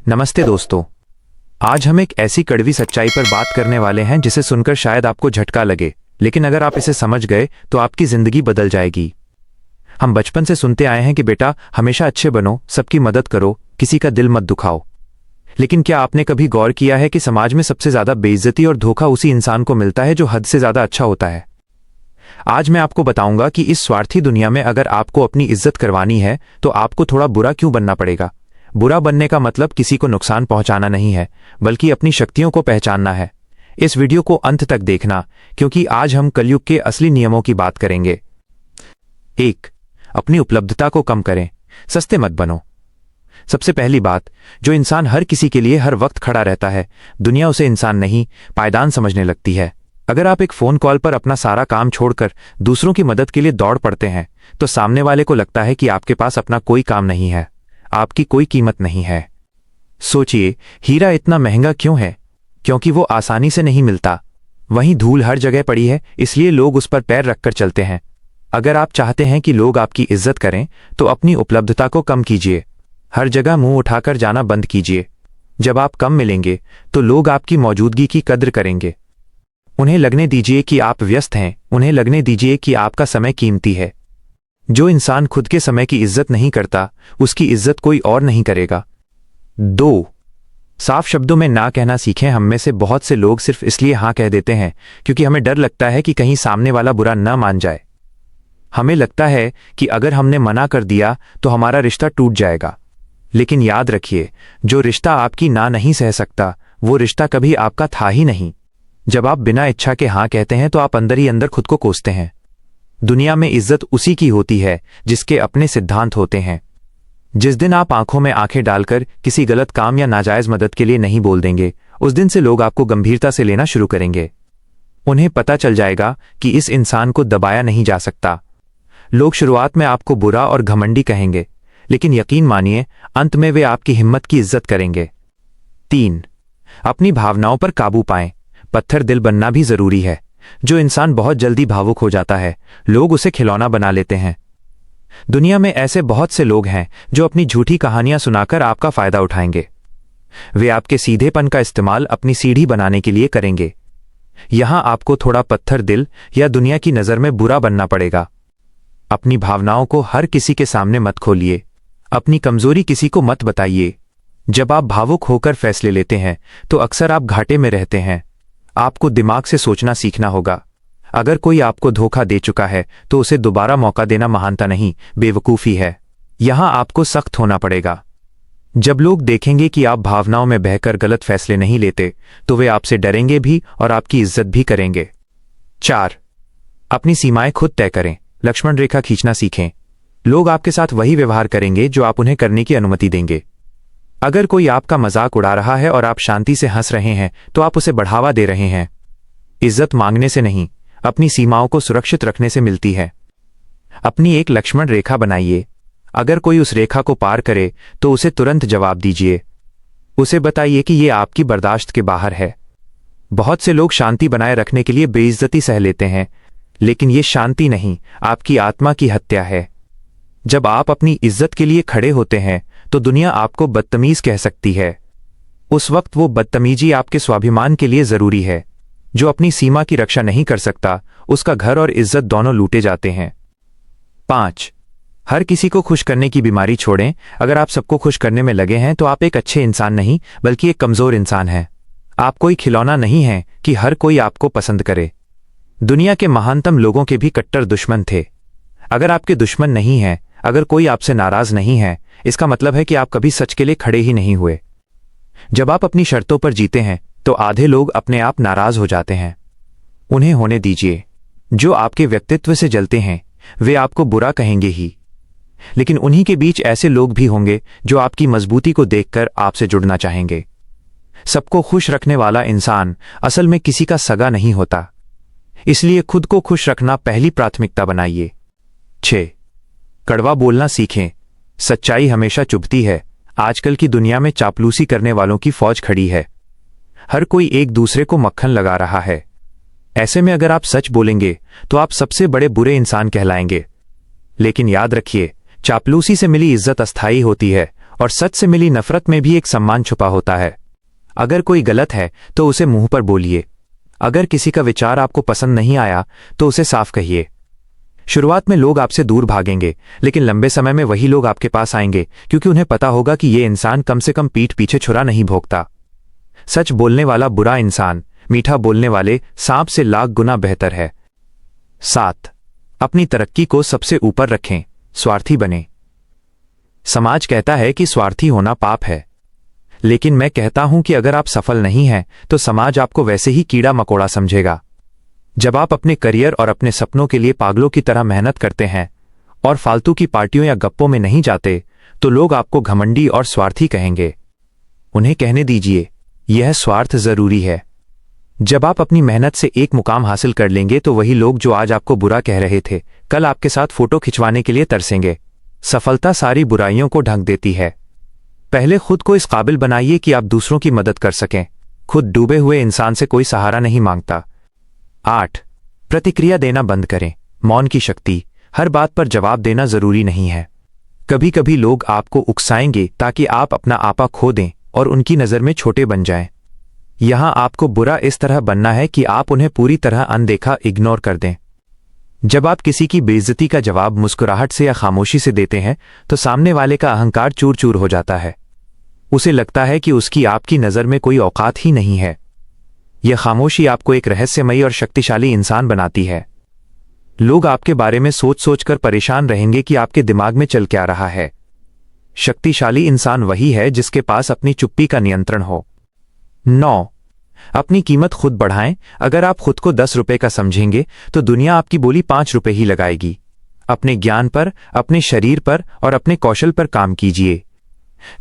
नमस्ते दोस्तों। आज हम एक ऐसी कड़वी सच्चाई पर बात करने वाले हैं जिसे सुनकर शायद आपको झटका लगे, लेकिन अगर आप इसे समझ गए तो आपकी जिंदगी बदल जाएगी। हम बचपन से सुनते आए हैं कि बेटा हमेशा अच्छे बनो, सबकी मदद करो, किसी का दिल मत दुखाओ। लेकिन क्या आपने कभी गौर किया है कि समाज में सबसे ज्यादा बेइज्जती और धोखा उसी इंसान को मिलता है जो हद से ज्यादा अच्छा होता है। आज मैं आपको बताऊंगा कि इस स्वार्थी दुनिया में अगर आपको अपनी इज्जत करवानी है तो आपको थोड़ा बुरा क्यों बनना पड़ेगा। बुरा बनने का मतलब किसी को नुकसान पहुंचाना नहीं है, बल्कि अपनी शक्तियों को पहचानना है। इस वीडियो को अंत तक देखना, क्योंकि आज हम कलयुग के असली नियमों की बात करेंगे। 1. अपनी उपलब्धता को कम करें, सस्ते मत बनो। सबसे पहली बात, जो इंसान हर किसी के लिए हर वक्त खड़ा रहता है, दुनिया उसे इंसान नहीं पायदान समझने लगती है। अगर आप एक फोन कॉल पर अपना सारा काम छोड़कर दूसरों की मदद के लिए दौड़ पड़ते हैं तो सामने वाले को लगता है कि आपके पास अपना कोई काम नहीं है, आपकी कोई कीमत नहीं है। सोचिए, हीरा इतना महंगा क्यों है? क्योंकि वो आसानी से नहीं मिलता। वहीं धूल हर जगह पड़ी है, इसलिए लोग उस पर पैर रखकर चलते हैं। अगर आप चाहते हैं कि लोग आपकी इज्जत करें तो अपनी उपलब्धता को कम कीजिए। हर जगह मुंह उठाकर जाना बंद कीजिए। जब आप कम मिलेंगे तो लोग आपकी मौजूदगी की कद्र करेंगे। उन्हें लगने दीजिए कि आप व्यस्त हैं, उन्हें लगने दीजिए कि आपका समय कीमती है। जो इंसान खुद के समय की इज्जत नहीं करता, उसकी इज्जत कोई और नहीं करेगा। 2. साफ शब्दों में ना कहना सीखें। हम में से बहुत से लोग सिर्फ इसलिए हाँ कह देते हैं क्योंकि हमें डर लगता है कि कहीं सामने वाला बुरा न मान जाए। हमें लगता है कि अगर हमने मना कर दिया तो हमारा रिश्ता टूट जाएगा। लेकिन याद रखिए, जो रिश्ता आपकी ना नहीं सह सकता, वो रिश्ता कभी आपका था ही नहीं। जब आप बिना इच्छा के हाँ कहते हैं तो आप अंदर ही अंदर खुद को कोसते हैं। दुनिया में इज्जत उसी की होती है जिसके अपने सिद्धांत होते हैं। जिस दिन आप आंखों में आंखें डालकर किसी गलत काम या नाजायज मदद के लिए नहीं बोल देंगे, उस दिन से लोग आपको गंभीरता से लेना शुरू करेंगे। उन्हें पता चल जाएगा कि इस इंसान को दबाया नहीं जा सकता। लोग शुरुआत में आपको बुरा और घमंडी कहेंगे, लेकिन यकीन मानिए अंत में वे आपकी हिम्मत की इज्जत करेंगे। 3. अपनी भावनाओं पर काबू पाएं। पत्थर दिल बनना भी जरूरी है। जो इंसान बहुत जल्दी भावुक हो जाता है, लोग उसे खिलौना बना लेते हैं। दुनिया में ऐसे बहुत से लोग हैं जो अपनी झूठी कहानियां सुनाकर आपका फायदा उठाएंगे। वे आपके सीधेपन का इस्तेमाल अपनी सीढ़ी बनाने के लिए करेंगे। यहां आपको थोड़ा पत्थर दिल या दुनिया की नजर में बुरा बनना पड़ेगा। अपनी भावनाओं को हर किसी के सामने मत खोलिए। अपनी कमजोरी किसी को मत बताइए। जब आप भावुक होकर फैसले लेते हैं तो अक्सर आप घाटे में रहते हैं। आपको दिमाग से सोचना सीखना होगा। अगर कोई आपको धोखा दे चुका है तो उसे दोबारा मौका देना महानता नहीं, बेवकूफी है। यहां आपको सख्त होना पड़ेगा। जब लोग देखेंगे कि आप भावनाओं में बहकर गलत फैसले नहीं लेते तो वे आपसे डरेंगे भी और आपकी इज्जत भी करेंगे। 4. अपनी सीमाएं खुद तय करें। लक्ष्मण रेखा खींचना सीखें। लोग आपके साथ वही व्यवहार करेंगे जो आप उन्हें करने की अनुमति देंगे। अगर कोई आपका मजाक उड़ा रहा है और आप शांति से हंस रहे हैं तो आप उसे बढ़ावा दे रहे हैं। इज्जत मांगने से नहीं, अपनी सीमाओं को सुरक्षित रखने से मिलती है। अपनी एक लक्ष्मण रेखा बनाइए। अगर कोई उस रेखा को पार करे तो उसे तुरंत जवाब दीजिए। उसे बताइए कि यह आपकी बर्दाश्त के बाहर है। बहुत से लोग शांति बनाए रखने के लिए बेइज्जती सह लेते हैं, लेकिन यह शांति नहीं, आपकी आत्मा की हत्या है। जब आप अपनी इज्जत के लिए खड़े होते हैं तो दुनिया आपको बदतमीज कह सकती है। उस वक्त वो बदतमीजी आपके स्वाभिमान के लिए जरूरी है। जो अपनी सीमा की रक्षा नहीं कर सकता, उसका घर और इज्जत दोनों लूटे जाते हैं। 5. हर किसी को खुश करने की बीमारी छोड़ें। अगर आप सबको खुश करने में लगे हैं तो आप एक अच्छे इंसान नहीं, बल्कि एक कमजोर इंसान हैं। आप कोई खिलौना नहीं हैं कि हर कोई आपको पसंद करे। दुनिया के महानतम लोगों के भी कट्टर दुश्मन थे। अगर आपके दुश्मन नहीं हैं, अगर कोई आपसे नाराज नहीं है, इसका मतलब है कि आप कभी सच के लिए खड़े ही नहीं हुए। जब आप अपनी शर्तों पर जीते हैं तो आधे लोग अपने आप नाराज हो जाते हैं। उन्हें होने दीजिए। जो आपके व्यक्तित्व से जलते हैं वे आपको बुरा कहेंगे ही, लेकिन उन्हीं के बीच ऐसे लोग भी होंगे जो आपकी मजबूती को देखकर आपसे जुड़ना चाहेंगे। सबको खुश रखने वाला इंसान असल में किसी का सगा नहीं होता, इसलिए खुद को खुश रखना पहली प्राथमिकता बनाइए। 6. कड़वा बोलना सीखें। सच्चाई हमेशा चुभती है। आजकल की दुनिया में चापलूसी करने वालों की फौज खड़ी है। हर कोई एक दूसरे को मक्खन लगा रहा है। ऐसे में अगर आप सच बोलेंगे तो आप सबसे बड़े बुरे इंसान कहलाएंगे। लेकिन याद रखिए, चापलूसी से मिली इज्जत अस्थायी होती है और सच से मिली नफरत में भी एक सम्मान छुपा होता है। अगर कोई गलत है तो उसे मुंह पर बोलिए। अगर किसी का विचार आपको पसंद नहीं आया तो उसे साफ कहिए। शुरुआत में लोग आपसे दूर भागेंगे, लेकिन लंबे समय में वही लोग आपके पास आएंगे, क्योंकि उन्हें पता होगा कि ये इंसान कम से कम पीठ पीछे छुरा नहीं भोंकता। सच बोलने वाला बुरा इंसान मीठा बोलने वाले सांप से लाख गुना बेहतर है। 7. अपनी तरक्की को सबसे ऊपर रखें, स्वार्थी बने। समाज कहता है कि स्वार्थी होना पाप है, लेकिन मैं कहता हूं कि अगर आप सफल नहीं हैं तो समाज आपको वैसे ही कीड़ा मकोड़ा समझेगा। जब आप अपने करियर और अपने सपनों के लिए पागलों की तरह मेहनत करते हैं और फालतू की पार्टियों या गप्पों में नहीं जाते, तो लोग आपको घमंडी और स्वार्थी कहेंगे। उन्हें कहने दीजिए, यह स्वार्थ जरूरी है। जब आप अपनी मेहनत से एक मुकाम हासिल कर लेंगे तो वही लोग जो आज आपको बुरा कह रहे थे, कल आपके साथ फोटो खिंचवाने के लिए तरसेंगे। सफलता सारी बुराइयों को ढक देती है। पहले खुद को इस काबिल बनाइए कि आप दूसरों की मदद कर सकें। खुद डूबे हुए इंसान से कोई सहारा नहीं मांगता। 8. प्रतिक्रिया देना बंद करें, मौन की शक्ति। हर बात पर जवाब देना जरूरी नहीं है। कभी कभी लोग आपको उकसाएंगे ताकि आप अपना आपा खो दें और उनकी नज़र में छोटे बन जाएं। यहां आपको बुरा इस तरह बनना है कि आप उन्हें पूरी तरह अनदेखा इग्नोर कर दें। जब आप किसी की बेइज्जती का जवाब मुस्कुराहट से या खामोशी से देते हैं तो सामने वाले का अहंकार चूर चूर हो जाता है। उसे लगता है कि उसकी आपकी नज़र में कोई औकात ही नहीं है। यह खामोशी आपको एक रहस्यमयी और शक्तिशाली इंसान बनाती है। लोग आपके बारे में सोच सोच कर परेशान रहेंगे कि आपके दिमाग में चल क्या रहा है। शक्तिशाली इंसान वही है जिसके पास अपनी चुप्पी का नियंत्रण हो। 9. अपनी कीमत खुद बढ़ाएं। अगर आप खुद को 10 रुपए का समझेंगे तो दुनिया आपकी बोली 5 रुपए ही लगाएगी। अपने ज्ञान पर, अपने शरीर पर और अपने कौशल पर काम कीजिए।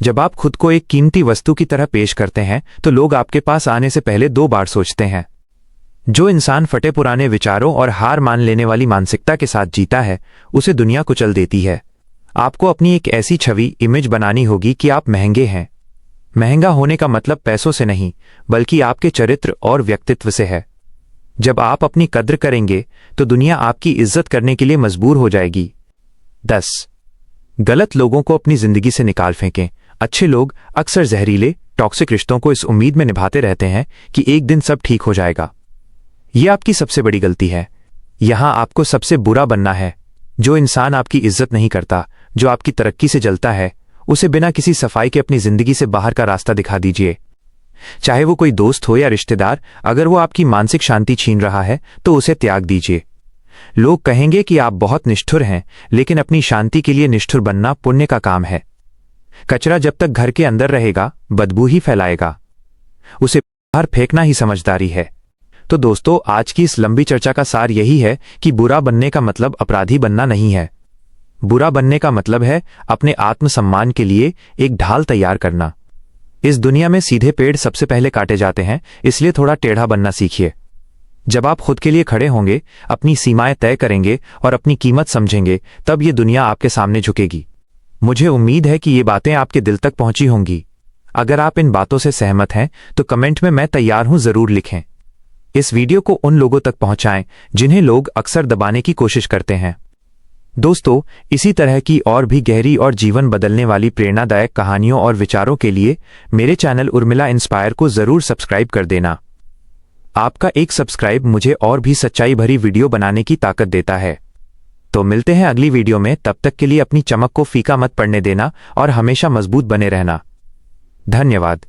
जब आप खुद को एक कीमती वस्तु की तरह पेश करते हैं तो लोग आपके पास आने से पहले 2 बार सोचते हैं। जो इंसान फटे पुराने विचारों और हार मान लेने वाली मानसिकता के साथ जीता है, उसे दुनिया कुचल देती है। आपको अपनी एक ऐसी छवि, इमेज बनानी होगी कि आप महंगे हैं। महंगा होने का मतलब पैसों से नहीं, बल्कि आपके चरित्र और व्यक्तित्व से है। जब आप अपनी कद्र करेंगे तो दुनिया आपकी इज्जत करने के लिए मजबूर हो जाएगी। 10. गलत लोगों को अपनी जिंदगी से निकाल फेंकें। अच्छे लोग अक्सर जहरीले, टॉक्सिक रिश्तों को इस उम्मीद में निभाते रहते हैं कि एक दिन सब ठीक हो जाएगा। यह आपकी सबसे बड़ी गलती है। यहां आपको सबसे बुरा बनना है। जो इंसान आपकी इज्जत नहीं करता, जो आपकी तरक्की से जलता है, उसे बिना किसी सफाई के अपनी जिंदगी से बाहर का रास्ता दिखा दीजिए। चाहे वो कोई दोस्त हो या रिश्तेदार, अगर वो आपकी मानसिक शांति छीन रहा है तो उसे त्याग दीजिए। लोग कहेंगे कि आप बहुत निष्ठुर हैं, लेकिन अपनी शांति के लिए निष्ठुर बनना पुण्य का काम है। कचरा जब तक घर के अंदर रहेगा, बदबू ही फैलाएगा। उसे बाहर फेंकना ही समझदारी है। तो दोस्तों, आज की इस लंबी चर्चा का सार यही है कि बुरा बनने का मतलब अपराधी बनना नहीं है। बुरा बनने का मतलब है अपने आत्मसम्मान के लिए एक ढाल तैयार करना। इस दुनिया में सीधे पेड़ सबसे पहले काटे जाते हैं, इसलिए थोड़ा टेढ़ा बनना सीखिए। जब आप खुद के लिए खड़े होंगे, अपनी सीमाएं तय करेंगे और अपनी कीमत समझेंगे, तब ये दुनिया आपके सामने झुकेगी। मुझे उम्मीद है कि ये बातें आपके दिल तक पहुंची होंगी। अगर आप इन बातों से सहमत हैं तो कमेंट में मैं तैयार हूं जरूर लिखें। इस वीडियो को उन लोगों तक पहुंचाएं जिन्हें लोग अक्सर दबाने की कोशिश करते हैं। दोस्तों, इसी तरह की और भी गहरी और जीवन बदलने वाली प्रेरणादायक कहानियों और विचारों के लिए मेरे चैनल उर्मिला इंस्पायर को जरूर सब्सक्राइब कर देना। आपका एक सब्सक्राइब मुझे और भी सच्चाई भरी वीडियो बनाने की ताकत देता है। तो मिलते हैं अगली वीडियो में। तब तक के लिए अपनी चमक को फीका मत पड़ने देना और हमेशा मजबूत बने रहना। धन्यवाद।